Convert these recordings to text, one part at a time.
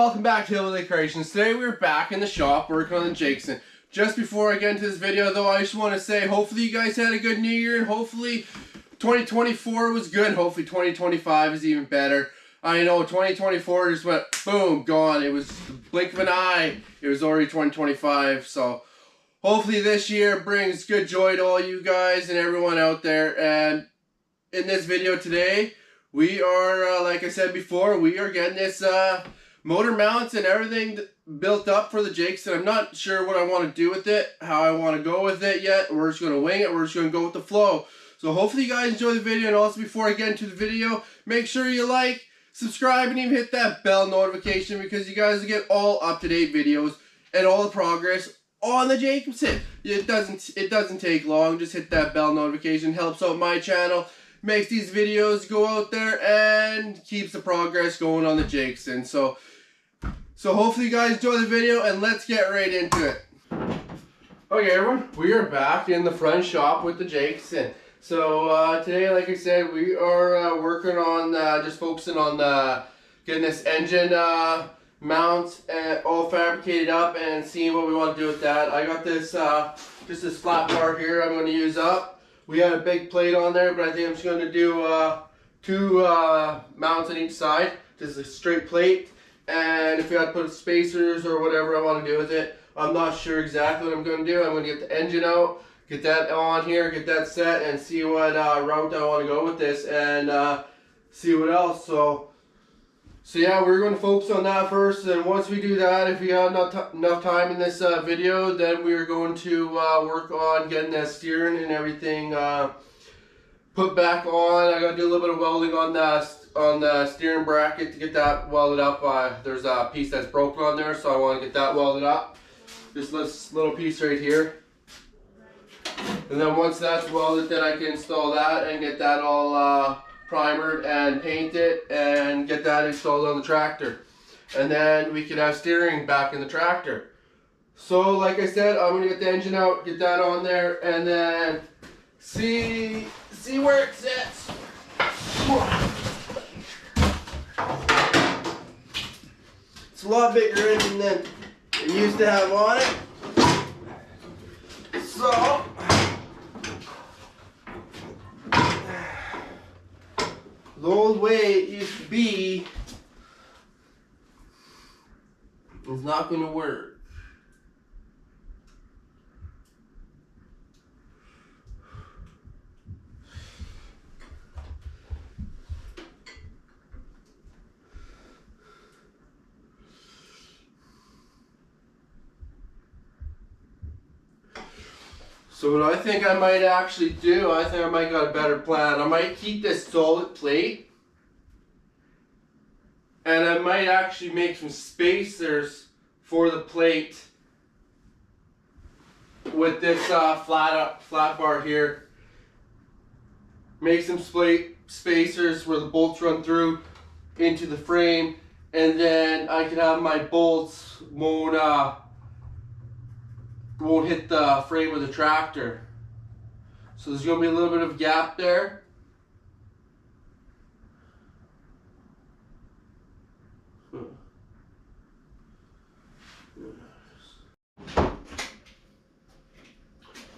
welcome back to Hillbilly-creations. Today we're back in the shop working on the Jacobsen. Just before I get into this video though, I just want to say hopefully you guys had a good new year and hopefully 2024 was good. Hopefully 2025 is even better. I know 2024 just went boom, gone. It was the blink of an eye. It was already 2025. So hopefully this year brings good joy to all you guys and everyone out there. And in this video today, we are, like I said before, we are getting this motor mounts and everything built up for the Jacobsen. I'm not sure what I want to do with it, how I want to go with it yet. We're just going to wing it. We're just going to go with the flow. So hopefully you guys enjoy the video. And also before I get into the video, make sure you like, subscribe, and even hit that bell notification because you guys will get all up-to-date videos and all the progress on the Jacobsen. It doesn't take long. Just hit that bell notification. Helps out my channel. Makes these videos go out there and keeps the progress going on the Jacobsen. So hopefully you guys enjoy the video and let's get right into it. Okay everyone, we are back in the front shop with the Jacobsen. So today, like I said, we are working on just focusing on getting this engine mount all fabricated up and seeing what we want to do with that. I got this just this flat part here I'm going to use up. We had a big plate on there, but I think I'm just going to do two mounts on each side, just a straight plate. And if we had to put spacers or whatever I want to do with it, I'm not sure exactly what I'm going to do. I'm going to get the engine out, get that on here, get that set, and see what route I want to go with this, and see what else. So yeah, we're going to focus on that first, and once we do that, if we have enough time in this video, then we're going to work on getting that steering and everything put back on. I got to do a little bit of welding on the steering bracket to get that welded up. There's a piece that's broken on there, so I want to get that welded up. This little piece right here. And then once that's welded, then I can install that and get that all primered and painted and get that installed on the tractor. And then we can have steering back in the tractor. So like I said, I'm going to get the engine out, get that on there, and then see where it sits. It's a lot bigger engine than it used to have on it. So the old way it used to be is not going to work. So what I think I might actually do, I think I might got a better plan. I might keep this solid plate, and I might actually make some spacers for the plate with this flat bar here. Make some spacers where the bolts run through into the frame, and then I can have my bolts won't hit the frame of the tractor. So there's going to be a little bit of gap there.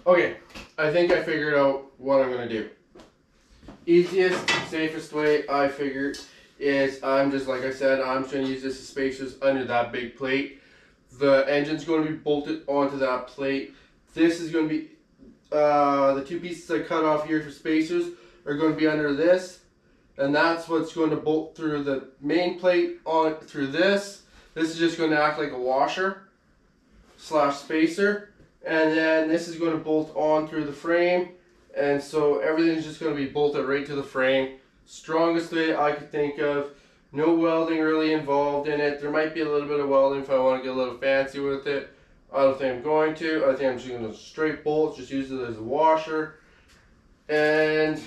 Okay, I think I figured out what I'm going to do. Easiest, safest way I figured is I'm just, like I said, I'm just going to use this as spacers under that big plate. The engine's going to be bolted onto that plate. This is going to be, the two pieces I cut off here for spacers are going to be under this. And that's what's going to bolt through the main plate on through this. This is just going to act like a washer slash spacer. And then this is going to bolt on through the frame. And so everything's just going to be bolted right to the frame. Strongest way I could think of. No welding really involved in it. There might be a little bit of welding if I want to get a little fancy with it. I don't think I'm going to. I think I'm just going to straight bolt, just use it as a washer. And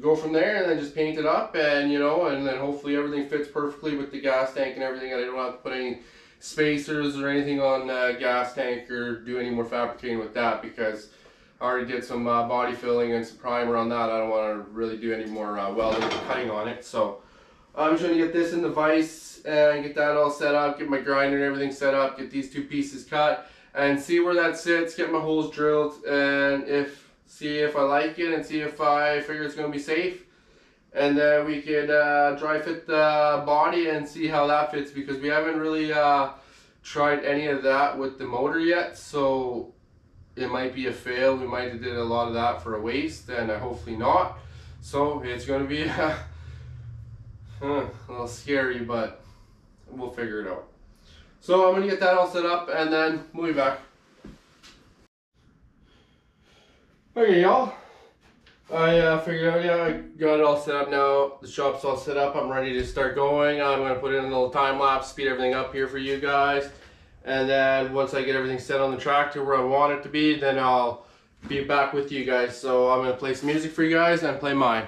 go from there and then just paint it up and and then hopefully everything fits perfectly with the gas tank and everything. And I don't have to put any spacers or anything on the gas tank or do any more fabricating with that because I already did some body filling and some primer on that. I don't want to really do any more welding or cutting on it. So I'm just going to get this in the vise and get that all set up, get my grinder and everything set up, get these 2 pieces cut, and see where that sits, get my holes drilled, and see if I like it and see if I figure it's going to be safe. And then we could dry fit the body and see how that fits, because we haven't really tried any of that with the motor yet, so it might be a fail. We might have did a lot of that for a waste, and hopefully not. So it's going to be a little scary, but we'll figure it out. So I'm going to get that all set up and then we'll be back. Okay, y'all. I figured out, yeah, I got it all set up now. The shop's all set up. I'm ready to start going. I'm going to put in a little time lapse, speed everything up here for you guys. And then once I get everything set on the tractor where I want it to be, then I'll be back with you guys. So I'm going to play some music for you guys and play mine.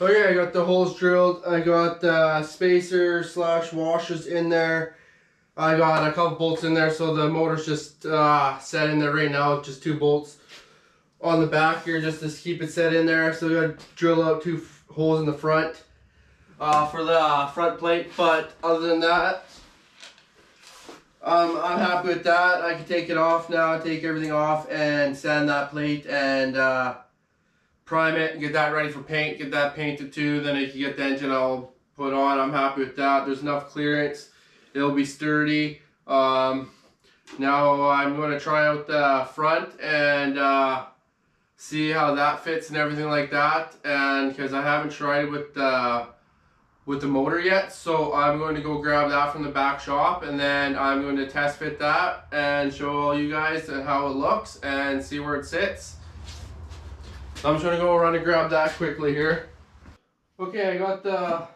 Okay, I got the holes drilled. I got the spacer / washers in there. I got a couple bolts in there, so the motor's just set in there right now. Just 2 bolts on the back here just to keep it set in there. So we got to drill out 2 holes in the front for the front plate. But other than that, I'm happy with that. I can take it off now, take everything off and sand that plate and prime it and get that ready for paint, get that painted too. Then I can get the engine all put on. I'm happy with that. There's enough clearance. It'll be sturdy. Now I'm going to try out the front and see how that fits and everything like that. And because I haven't tried it with the motor yet, so I'm going to go grab that from the back shop and then I'm going to test fit that and show all you guys how it looks and see where it sits. I'm just gonna go around and grab that quickly here. Okay, I got the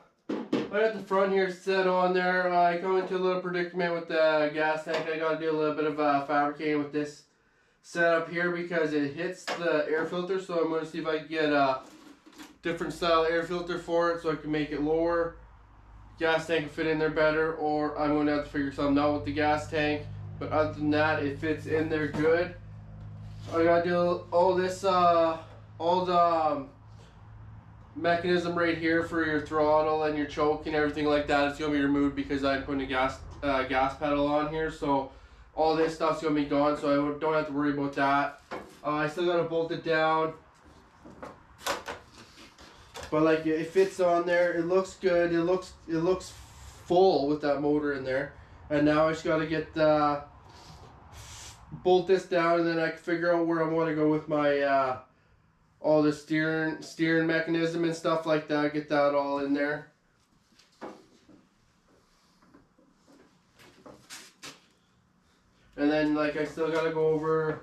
front here set on there. I go into a little predicament with the gas tank. I gotta do a little bit of fabricating with this setup here because it hits the air filter. So I'm gonna see if I can get a different style air filter for it so I can make it lower. Gas tank can fit in there better, or I'm gonna have to figure something out with the gas tank. But other than that, it fits in there good. I gotta do all this. All the mechanism right here for your throttle and your choke and everything like that is going to be removed because I'm putting a gas pedal on here. So all this stuff's going to be gone, so I don't have to worry about that. I still got to bolt it down. But like it fits on there. It looks good. It looks full with that motor in there. And now I just got to get bolt this down and then I can figure out where I want to go with my all the steering mechanism and stuff like that. Get that all in there. And then like I still gotta go over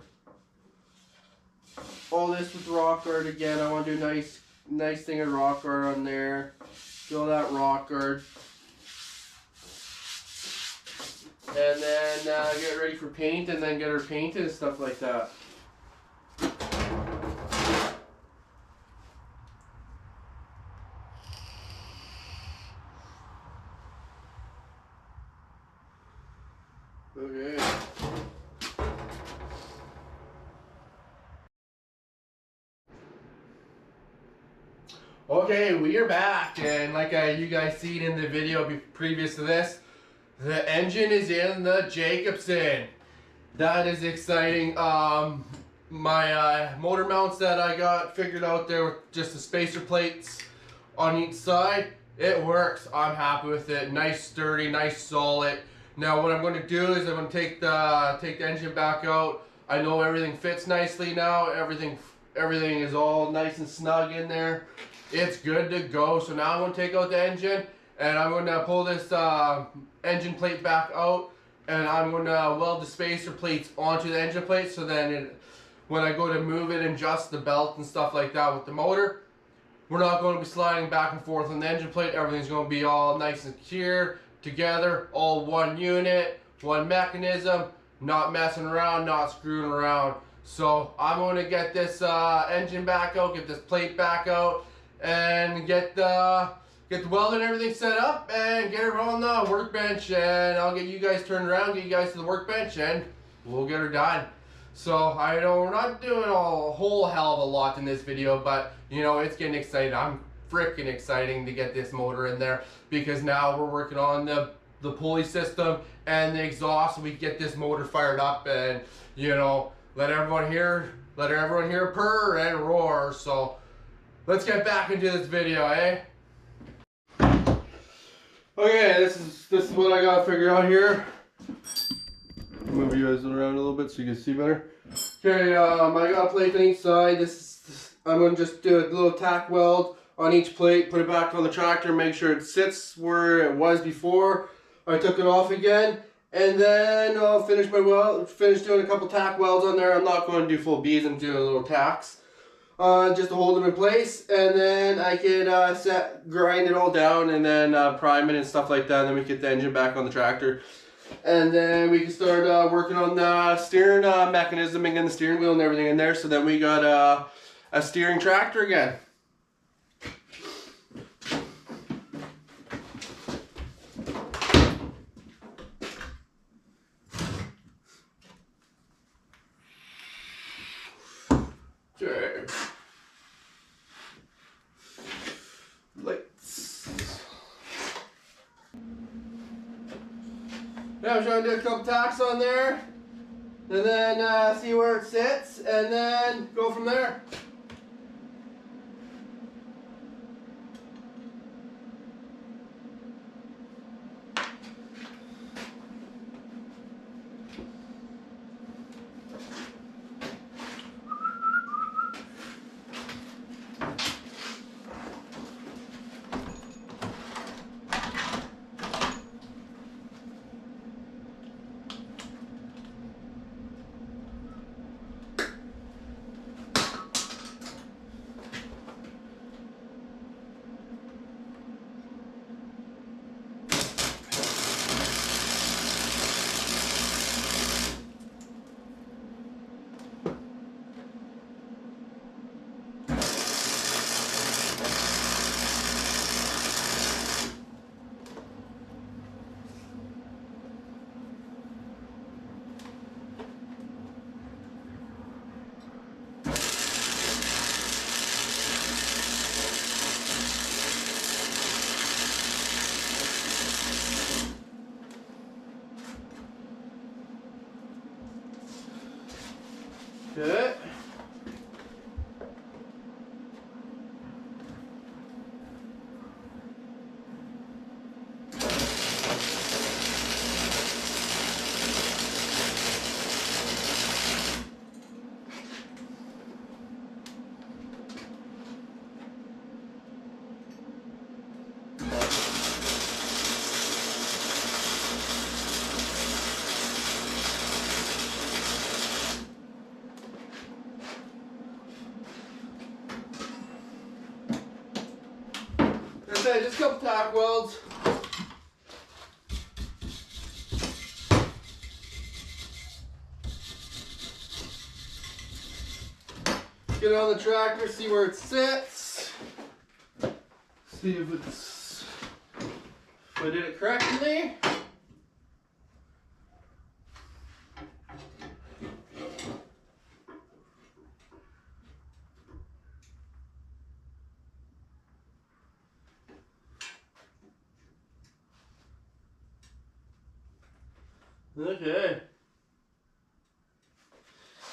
all this with rock guard again. I want to do a nice thing of rock guard on there. Fill that rock guard. And then get ready for paint and then get her painted and stuff like that. Okay. Okay, we are back, and like you guys seen in the video previous to this, the engine is in the Jacobsen. That is exciting. My motor mounts that I got figured out there with just the spacer plates on each side, it works. I'm happy with it. Nice, sturdy, nice, solid. Now what I'm going to do is I'm going to take the engine back out. I know everything fits nicely now. Everything is all nice and snug in there. It's good to go. So now I'm going to take out the engine and I'm going to pull this engine plate back out and I'm going to weld the spacer plates onto the engine plate, so then when I go to move it and adjust the belt and stuff like that with the motor, we're not going to be sliding back and forth on the engine plate. Everything's going to be all nice and secure together, all one unit, one mechanism. not messing around, not screwing around. So I'm going to get this engine back out, get this plate back out, and get the welding and everything set up, and get her on the workbench, and I'll get you guys turned around, get you guys to the workbench, and we'll get her done. So I know we're not doing a whole hell of a lot in this video, but you know, it's getting exciting. I'm freaking exciting to get this motor in there, because now we're working on the pulley system and the exhaust, so we get this motor fired up, and you know, let everyone hear purr and roar. So let's get back into this video, eh? Okay, this is what I got figured out here. Move you guys around a little bit so you can see better. Okay, I got a plate on each side. I'm going to just do a little tack weld on each plate, put it back on the tractor, make sure it sits where it was before I took it off again. And then I'll finish doing a couple tack welds on there. I'm not going to do full beads, I'm doing little tacks. Just to hold them in place, and then I could grind it all down, and then prime it and stuff like that, and then we get the engine back on the tractor. And then we can start working on the steering mechanism and getting the steering wheel and everything in there, so then we got a steering tractor again. Okay. Lights. Yeah, I'm trying to do a couple tacks on there, and then see where it sits, and then go from there. Okay. Just a couple tack welds. Get on the tractor, see where it sits. See if I did it correctly. Okay.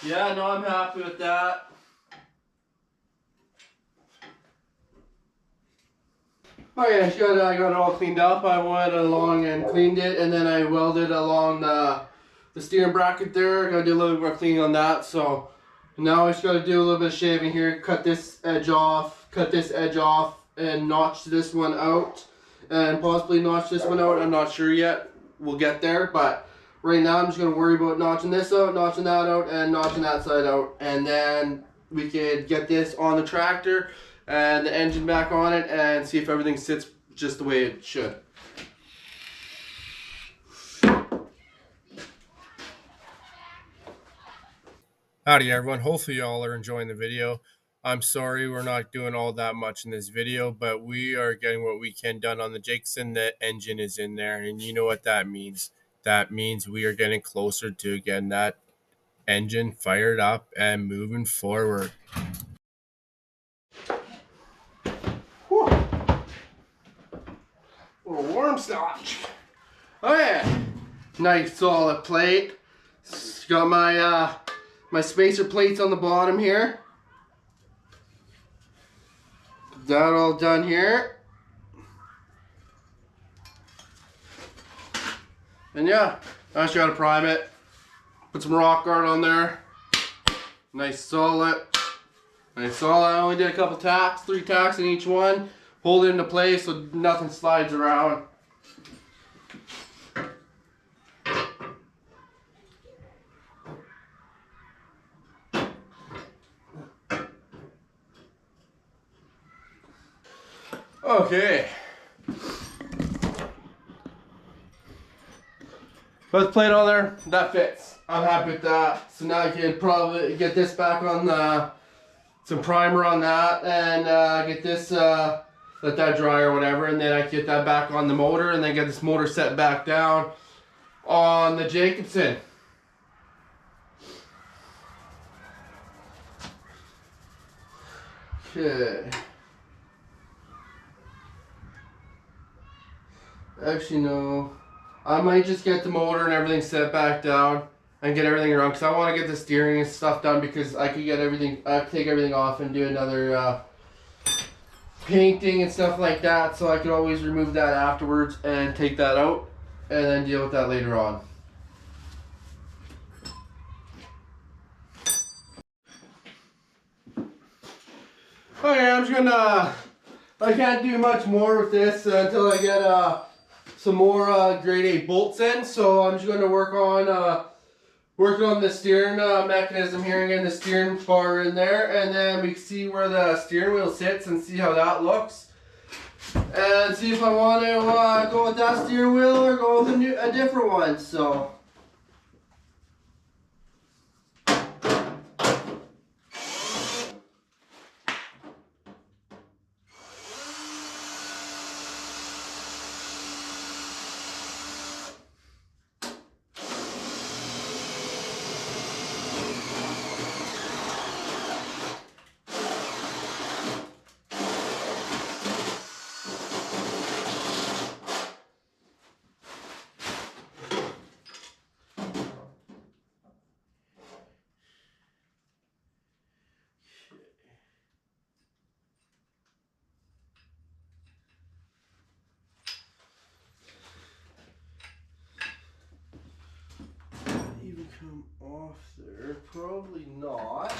Yeah, no, I'm happy with that. Okay, I got it all cleaned up. I went along and cleaned it, and then I welded along the steering bracket there. Gotta do a little bit more cleaning on that. So now I just gotta do a little bit of shaving here, cut this edge off, and notch this one out, and possibly notch this one out. I'm not sure yet. We'll get there, but right now I'm just going to worry about notching this out, notching that out, and notching that side out. And then we could get this on the tractor and the engine back on it and see if everything sits just the way it should. Howdy everyone, hopefully y'all are enjoying the video. I'm sorry we're not doing all that much in this video, but we are getting what we can done on the Jacobsen. The engine is in there, and you know what that means. That means we are getting closer to getting that engine fired up and moving forward. Whew. A little warm starch. Oh yeah, nice solid plate. Got my my spacer plates on the bottom here. That all done here. And yeah, I just gotta prime it. Put some rock guard on there. Nice solid. Nice solid. I only did a couple tacks, 3 tacks in each one. Hold it into place so nothing slides around. Okay. Put the plate on there. That fits. I'm happy with that. So now I can probably get this back on some primer on that, and get this let that dry or whatever, and then I can get that back on the motor, and then get this motor set back down on the Jacobsen. Okay. Actually, no. I might just get the motor and everything set back down and get everything around, because I want to get the steering and stuff done, because I could get everything, I have to take everything off and do another painting and stuff like that, so I could always remove that afterwards and take that out and then deal with that later on. Okay, I'm just gonna, I can't do much more with this until I get some more grade 8 bolts in, so I'm just going to work on working on the steering mechanism here and getting the steering bar in there, and then we can see where the steering wheel sits and see how that looks, and see if I want to go with that steering wheel or go with a different one. So even come off there? Probably not.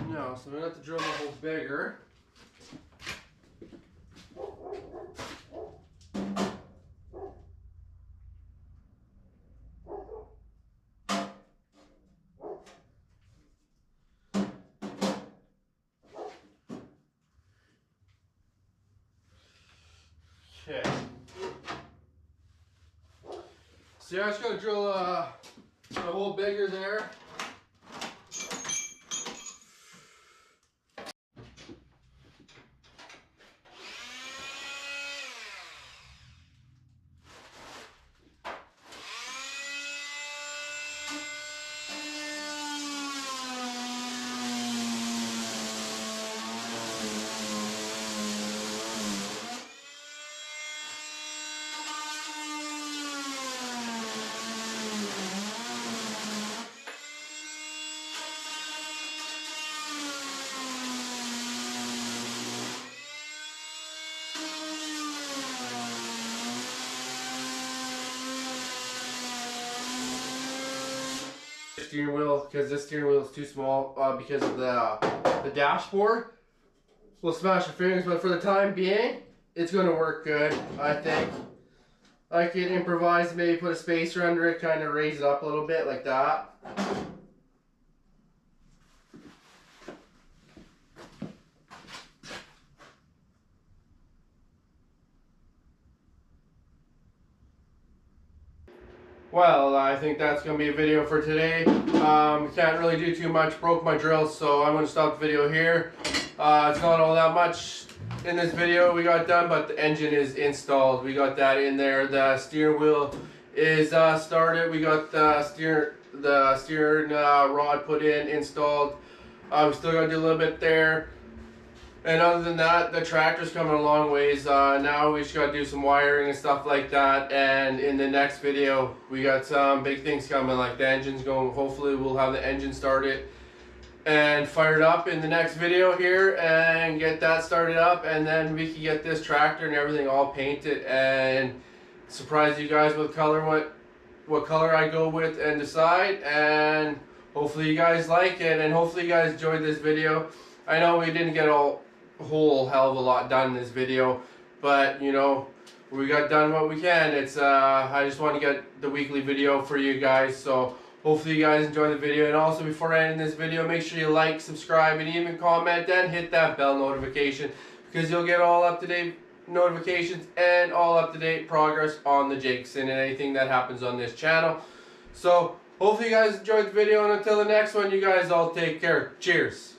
No, so I'm gonna have to drill the hole bigger. Okay. So yeah, I just gotta drill a hole bigger there. Steering wheel, because this steering wheel is too small because of the dashboard. We'll smash our fingers, but for the time being, it's going to work good, I think. I could improvise, maybe put a spacer under it, kind of raise it up a little bit like that. Well, I think that's going to be a video for today. Can't really do too much. Broke my drill, so I'm going to stop the video here. It's not all that much in this video we got done, but the engine is installed. We got that in there. The steering wheel is started. We got the steering rod put in, installed. We still got to do a little bit there. And other than that, the tractor's coming a long ways. Now we just got to do some wiring and stuff like that. And in the next video, we got some big things coming, like the engine's going. Hopefully we'll have the engine started and fired up in the next video here and get that started up. And then we can get this tractor and everything all painted and surprise you guys with color, what color I go with and decide. And hopefully you guys like it, and hopefully you guys enjoyed this video. I know we didn't get a whole hell of a lot done in this video, but you know, we got done what we can. It's I just want to get the weekly video for you guys, so hopefully you guys enjoy the video. And also, before I end this video, make sure you like, subscribe, and even comment and hit that bell notification, because you'll get all up-to-date notifications and all up-to-date progress on the Jacobsen and anything that happens on this channel. So hopefully you guys enjoyed the video, and until the next one, you guys all take care. Cheers.